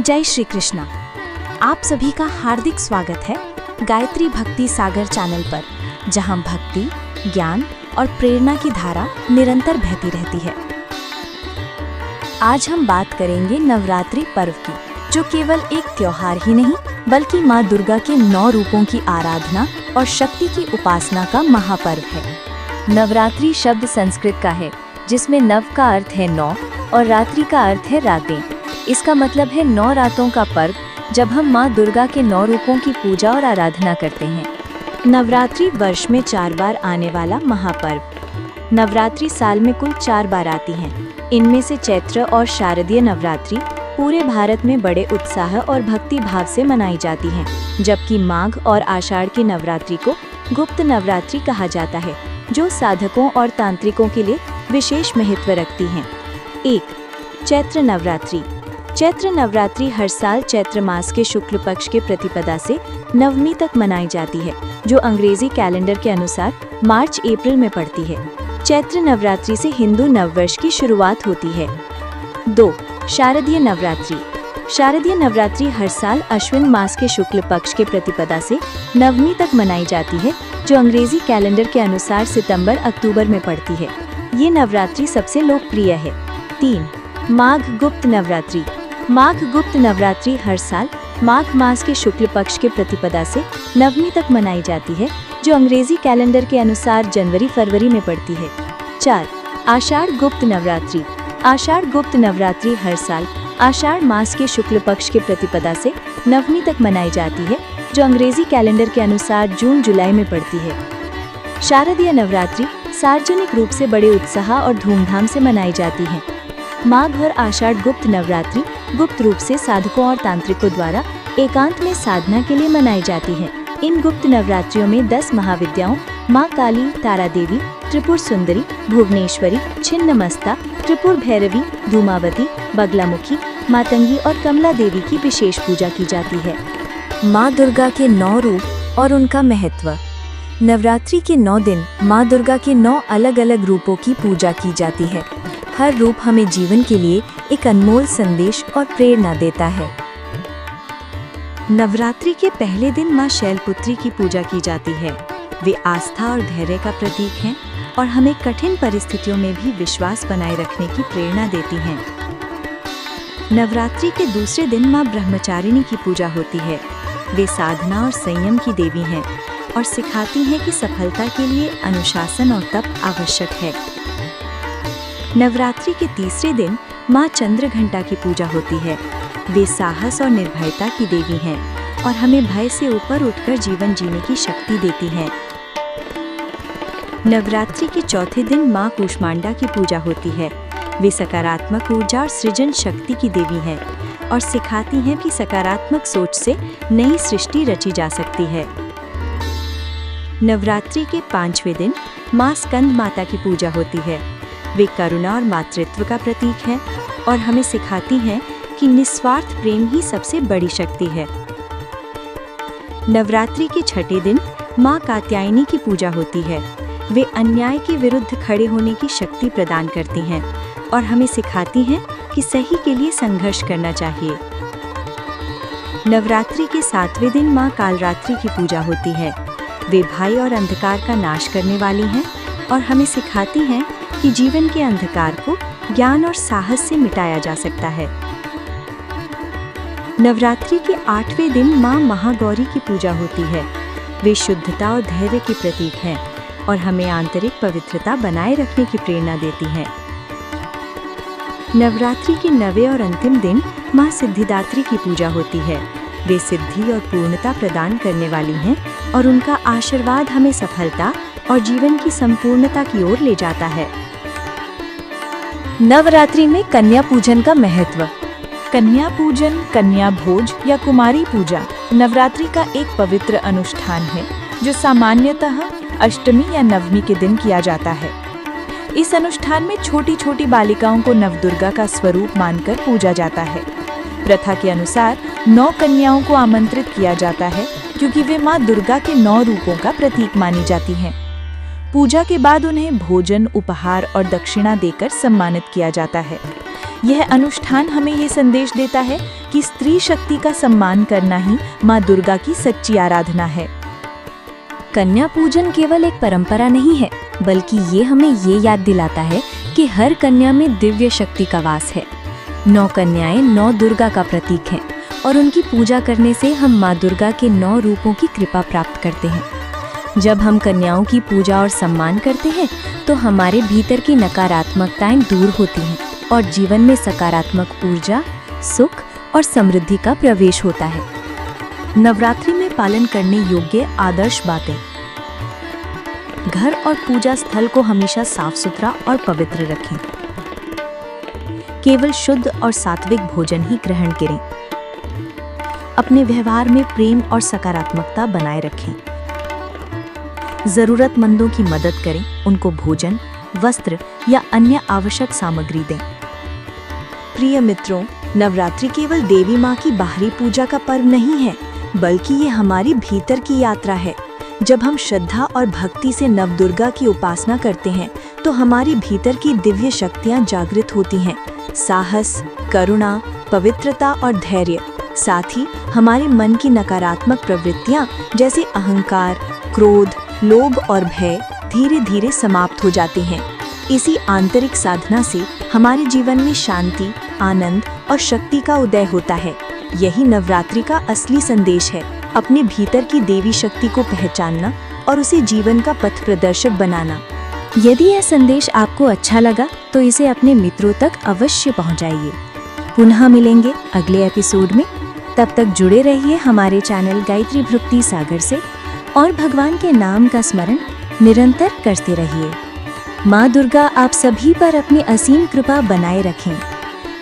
जय श्री कृष्णा। आप सभी का हार्दिक स्वागत है गायत्री भक्ति सागर चैनल पर, जहां भक्ति, ज्ञान और प्रेरणा की धारा निरंतर बहती रहती है। आज हम बात करेंगे नवरात्रि पर्व की, जो केवल एक त्योहार ही नहीं बल्कि माँ दुर्गा के 9 रूपों की आराधना और शक्ति की उपासना का महापर्व है। नवरात्रि शब्द संस्कृत का है, जिसमें नव का अर्थ है 9 और रात्रि का अर्थ है रातें। इसका मतलब है 9 रातों का पर्व, जब हम माँ दुर्गा के 9 रूपों की पूजा और आराधना करते हैं। नवरात्रि वर्ष में 4 बार आने वाला महापर्व। नवरात्रि साल में कुल 4 बार आती हैं। इनमें से चैत्र और शारदीय नवरात्रि पूरे भारत में बड़े उत्साह और भक्ति भाव से मनाई जाती हैं, जबकि माघ और आषाढ़ की नवरात्रि को गुप्त नवरात्रि कहा जाता है, जो साधकों और तांत्रिकों के लिए विशेष महत्व रखती हैं। 1. चैत्र नवरात्रि। चैत्र नवरात्रि हर साल चैत्र मास के शुक्ल पक्ष के प्रतिपदा से नवमी तक मनाई जाती है, जो अंग्रेजी कैलेंडर के अनुसार मार्च अप्रैल में पड़ती है। चैत्र नवरात्रि से हिंदू नववर्ष की शुरुआत होती है। 2. शारदीय नवरात्रि। शारदीय नवरात्रि हर साल अश्विन मास के शुक्ल पक्ष के प्रतिपदा से नवमी तक मनाई जाती है, जो अंग्रेजी कैलेंडर के अनुसार सितंबर अक्टूबर में पड़ती है। ये नवरात्रि सबसे लोकप्रिय है। 3. माघ गुप्त नवरात्रि। माघ गुप्त नवरात्रि हर साल माघ मास के शुक्ल पक्ष के प्रतिपदा से नवमी तक मनाई जाती है, जो अंग्रेजी कैलेंडर के अनुसार जनवरी-फरवरी में पड़ती है। 4. आषाढ़ गुप्त नवरात्रि। आषाढ़ गुप्त नवरात्रि हर साल आषाढ़ मास के शुक्ल पक्ष के प्रतिपदा से नवमी तक मनाई जाती है, जो अंग्रेजी कैलेंडर के अनुसार जून-जुलाई में पड़ती है। शारदीय नवरात्रि सार्वजनिक रूप से बड़े उत्साह और धूमधाम से मनाई जाती है। माघ और आषाढ़ गुप्त नवरात्रि गुप्त रूप से साधकों और तांत्रिकों द्वारा एकांत में साधना के लिए मनाई जाती है। इन गुप्त नवरात्रियों में 10 महाविद्याओं माँ काली, तारा देवी, त्रिपुर सुंदरी, भुवनेश्वरी, छिन्नमस्ता, त्रिपुर भैरवी, धूमावती, बगलामुखी, मातंगी और कमला देवी की विशेष पूजा की जाती है। माँ दुर्गा के 9 रूप और उनका महत्व। नवरात्रि के 9 दिन माँ दुर्गा के 9 अलग अलग रूपों की पूजा की जाती है। हर रूप हमें जीवन के लिए एक अनमोल संदेश और प्रेरणा देता है। नवरात्रि के पहले दिन माँ शैलपुत्री की पूजा की जाती है। वे आस्था और धैर्य का प्रतीक हैं और हमें कठिन परिस्थितियों में भी विश्वास बनाए रखने की प्रेरणा देती हैं। नवरात्रि के दूसरे दिन माँ ब्रह्मचारिणी की पूजा होती है। वे साधना और संयम की देवी हैं और सिखाती हैं कि सफलता के लिए अनुशासन और तप आवश्यक है। नवरात्रि के तीसरे दिन माँ चंद्रघंटा की पूजा होती है। वे साहस और निर्भयता की देवी हैं और हमें भय से ऊपर उठकर जीवन जीने की शक्ति देती हैं। नवरात्रि के चौथे दिन माँ कूष्मांडा की पूजा होती है। वे सकारात्मक ऊर्जा और सृजन शक्ति की देवी हैं और सिखाती हैं कि सकारात्मक सोच से नई सृष्टि रची जा सकती है। नवरात्रि के 5वें दिन माँ स्कंद माता की पूजा होती है। वे करुणा और मातृत्व का प्रतीक हैं और हमें सिखाती हैं कि निस्वार्थ प्रेम ही सबसे बड़ी शक्ति है। नवरात्रि के 6ठे दिन माँ कात्यायनी की पूजा होती है। वे अन्याय के विरुद्ध खड़े होने की शक्ति प्रदान करती हैं और हमें सिखाती हैं कि सही के लिए संघर्ष करना चाहिए। नवरात्रि के 7वें दिन माँ कालरात्रि की पूजा होती है। वे भय और अंधकार का नाश करने वाली हैं और हमें सिखाती हैं कि जीवन के अंधकार को ज्ञान और साहस से मिटाया जा सकता है। नवरात्रि के 8वें दिन माँ महागौरी की पूजा होती है। वे शुद्धता और धैर्य की प्रतीक हैं और हमें आंतरिक पवित्रता बनाए रखने की प्रेरणा देती हैं। नवरात्रि के 9वें और अंतिम दिन माँ सिद्धिदात्री की पूजा होती है। वे सिद्धि और पूर्णता प्रदान करने वाली हैं और उनका आशीर्वाद हमें सफलता और जीवन की संपूर्णता की ओर ले जाता है। नवरात्रि में कन्या पूजन का महत्व। कन्या पूजन, कन्या भोज या कुमारी पूजा नवरात्रि का एक पवित्र अनुष्ठान है, जो सामान्यतः अष्टमी या नवमी के दिन किया जाता है। इस अनुष्ठान में छोटी छोटी बालिकाओं को नवदुर्गा का स्वरूप मानकर पूजा जाता है। प्रथा के अनुसार 9 कन्याओं को आमंत्रित किया जाता है, क्योंकि वे माँ दुर्गा के 9 रूपों का प्रतीक मानी जाती हैं। पूजा के बाद उन्हें भोजन, उपहार और दक्षिणा देकर सम्मानित किया जाता है। यह अनुष्ठान हमें ये संदेश देता है कि स्त्री शक्ति का सम्मान करना ही माँ दुर्गा की सच्ची आराधना है। कन्या पूजन केवल एक परंपरा नहीं है, बल्कि ये हमें ये याद दिलाता है कि हर कन्या में दिव्य शक्ति का वास है। 9 कन्याएं 9 दुर्गा का प्रतीक हैं और उनकी पूजा करने से हम माँ दुर्गा के 9 रूपों की कृपा प्राप्त करते हैं। जब हम कन्याओं की पूजा और सम्मान करते हैं तो हमारे भीतर की नकारात्मकताएं दूर होती हैं और जीवन में सकारात्मक ऊर्जा, सुख और समृद्धि का प्रवेश होता है। नवरात्रि में पालन करने योग्य आदर्श बातें। घर और पूजा स्थल को हमेशा साफ सुथरा और पवित्र रखें। केवल शुद्ध और सात्विक भोजन ही ग्रहण करें। अपने व्यवहार में प्रेम और सकारात्मकता बनाए रखें। जरूरतमंदों की मदद करें, उनको भोजन, वस्त्र या अन्य आवश्यक सामग्री दें। प्रिय मित्रों, नवरात्रि केवल देवी माँ की बाहरी पूजा का पर्व नहीं है, बल्कि ये हमारी भीतर की यात्रा है। जब हम श्रद्धा और भक्ति से नवदुर्गा की उपासना करते हैं तो हमारी भीतर की दिव्य शक्तियाँ जागृत होती हैं। साहस, करुणा, पवित्रता और धैर्य, साथ ही हमारे मन की नकारात्मक प्रवृत्तियाँ जैसे अहंकार, क्रोध, लोभ और भय धीरे धीरे समाप्त हो जाती हैं। इसी आंतरिक साधना से हमारे जीवन में शांति, आनंद और शक्ति का उदय होता है। यही नवरात्रि का असली संदेश है, अपने भीतर की देवी शक्ति को पहचानना और उसे जीवन का पथ प्रदर्शक बनाना। यदि यह संदेश आपको अच्छा लगा तो इसे अपने मित्रों तक अवश्य पहुंचाइए। पुनः मिलेंगे अगले एपिसोड में। तब तक जुड़े रहिए हमारे चैनल गायत्री भक्ति सागर से और भगवान के नाम का स्मरण निरंतर करते रहिए। माँ दुर्गा आप सभी पर अपनी असीम कृपा बनाए रखें।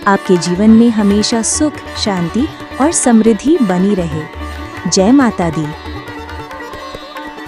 आपके जीवन में हमेशा सुख, शांति और समृद्धि बनी रहे। जय माता दी।